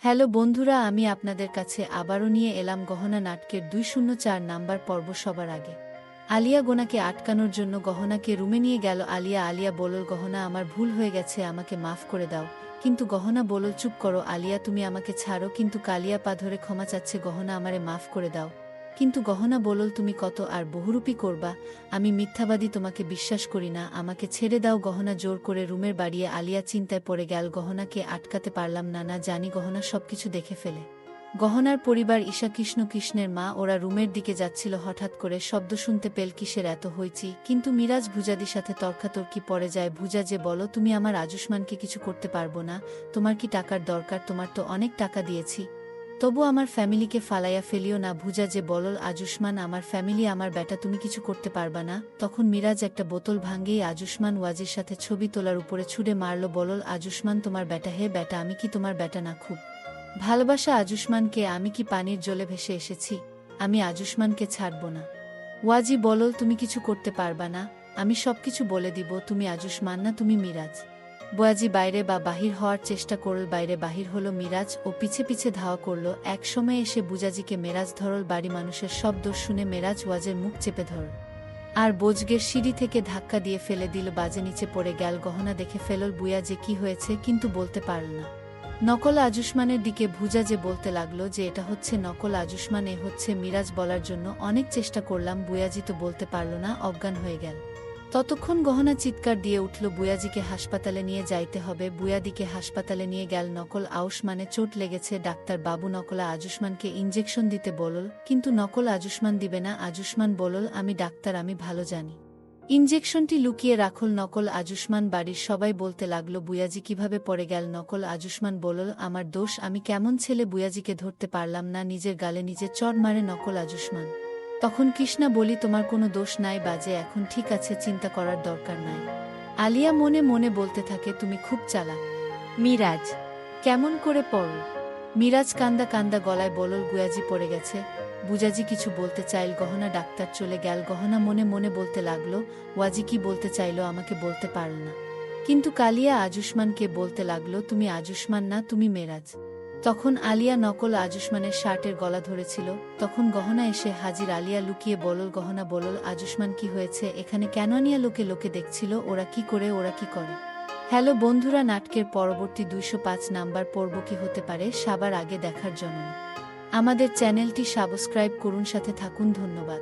Hello বন্ধুরা, আমি আপনাদের কাছে আবারও নিয়ে এলাম গহনা নাটকের ২০৪ নাম্বার পর্ব। সবার আগে আলিয়া গোনাকে আটকানোর জন্য গহনাকে রুমে নিয়ে গেল। আলিয়া বলল, গহনা আমার ভুল হয়ে গেছে, আমাকে মাফ করে দাও। কিন্তু গহনা বলল, চুপ করো আলিয়া, তুমি আমাকে ছাড়ো। কিন্তু কালিয়া পা ধরে ক্ষমা চাচ্ছে, গহনা আমারে মাফ করে দাও। কিন্তু গহনা বলল, তুমি কত আর বহুরূপী করবা, আমি মিথ্যাবাদী, তোমাকে বিশ্বাস করি না, আমাকে ছেড়ে দাও। গহনা জোর করে রুমের বাড়িয়ে আলিয়া চিন্তায় পড়ে গেল। গহনাকে আটকাতে পারলাম না জানি গহনা সবকিছু দেখে ফেলে। গহনার পরিবার ঈশা কৃষ্ণের মা, ওরা রুমের দিকে যাচ্ছিল। হঠাৎ করে শব্দ শুনতে পেল, কিসের এত হইচি। কিন্তু মিরাজ ভুজাদির সাথে তর্কাতর্কি পড়ে যায়। ভুজা যে বলো, তুমি আমার আজুষ্মানকে কিছু করতে পারবো না, তোমার কি টাকার দরকার, তোমার তো অনেক টাকা দিয়েছি, তবু আমার ফ্যামিলিকে ফালাইয়া ফেলিও না। ভুজা যে বলল, আজুষ্মান আমার ফ্যামিলি, আমার বেটা, তুমি কিছু করতে পারবা না। তখন মিরাজ একটা বোতল ভাঙ্গেই আজুষ্মান ওয়াজির সাথে ছবি তোলার উপরে ছুড়ে মারল। বলল, আজুষ্মান তোমার বেটা, হে বেটা, আমি কি তোমার বেটা না? খুব ভালোবাসা আজুষ্মানকে, আমি কি পানির জলে ভেসে এসেছি? আমি আজুষ্মানকে ছাড়ব না। ওয়াজি বলল, তুমি কিছু করতে পারবা না, আমি সবকিছু বলে দিব। তুমি আজুষ্মান না, তুমি মিরাজ। বয়াজি বাইরে বাহির হওয়ার চেষ্টা করল, বাইরে বাহির হলো মিরাজ ও পিছে পিছে ধাওয়া করল। এক সময় এসে বুজাজিকে মেরাজ ধরল। বাড়ি মানুষের সব দোষ শুনে মেরাজ ওয়াজের মুখ চেপে ধরল আর বোজগের সিঁড়ি থেকে ধাক্কা দিয়ে ফেলে দিল। বাজে নিচে পড়ে গেল। গহনা দেখে ফেলল বুয়া যে কি হয়েছে, কিন্তু বলতে পারল না। নকল আজুষ্মানের দিকে ভুজা যে বলতে লাগলো যে এটা হচ্ছে নকল আজুষ্মান, এ হচ্ছে মিরাজ। বলার জন্য অনেক চেষ্টা করলাম, বুয়াজি তো বলতে পারল না, অজ্ঞান হয়ে গেল। ততক্ষণ গহনা চিৎকার দিয়ে উঠল, বুয়াজিকে হাসপাতালে নিয়ে যাইতে হবে। বুয়াদিকে হাসপাতালে নিয়ে গেল। নকল আউসমানে চোট লেগেছে, ডাক্তার বাবু নকলা আজুষ্মানকে ইঞ্জেকশন দিতে বলল, কিন্তু নকল আজুষ্মান দিবে না। আজুষ্মান বলল, আমি ডাক্তার, আমি ভালো জানি। ইঞ্জেকশনটি লুকিয়ে রাখল নকল আজুষ্মান। বাড়ির সবাই বলতে লাগলো, বুয়াজি কিভাবে পড়ে গেল? নকল আজুষ্মান বলল, আমার দোষ, আমি কেমন ছেলে, বুয়াজিকে ধরতে পারলাম না। নিজের গালে নিজে চড় মারে নকল আজুষ্মান। তখন কৃষ্ণা বলি, তোমার কোনো দোষ নাই বাজে, এখন ঠিক আছে, চিন্তা করার দরকার নাই। আলিয়া মনে মনে বলতে থাকে, তুমি খুব চালাক। মিরাজ কেমন করে পড়ল? মিরাজ কান্দা কান্দা গলায় বলল, গুয়াজি পড়ে গেছে। বুজাজি কিছু বলতে চাইল, গহনা ডাক্তার চলে গেল। গহনা মনে মনে বলতে লাগলো, ওয়াজি কি বলতে চাইল আমাকে বলতে পারল না। কিন্তু কালিয়া আজুষ্মানকে বলতে লাগলো, তুমি আজুষ্মান না, তুমি মেরাজ। তখন আলিয়া নকল আজুষ্মানের শার্টের গলা ধরেছিল। তখন গহনা এসে হাজির। আলিয়া লুকিয়ে বলল, গহনা বলল, আজুষ্মান কি হয়েছে এখানে? কেন আনিয়া লোকে লোকে দেখছিল? ওরা কি করে? হ্যালো বন্ধুরা, নাটকের পরবর্তী ২০৫ নাম্বার পর্ব কি হতে পারে সবার আগে দেখার জন্য আমাদের চ্যানেলটি সাবস্ক্রাইব করুন, সাথে থাকুন। ধন্যবাদ।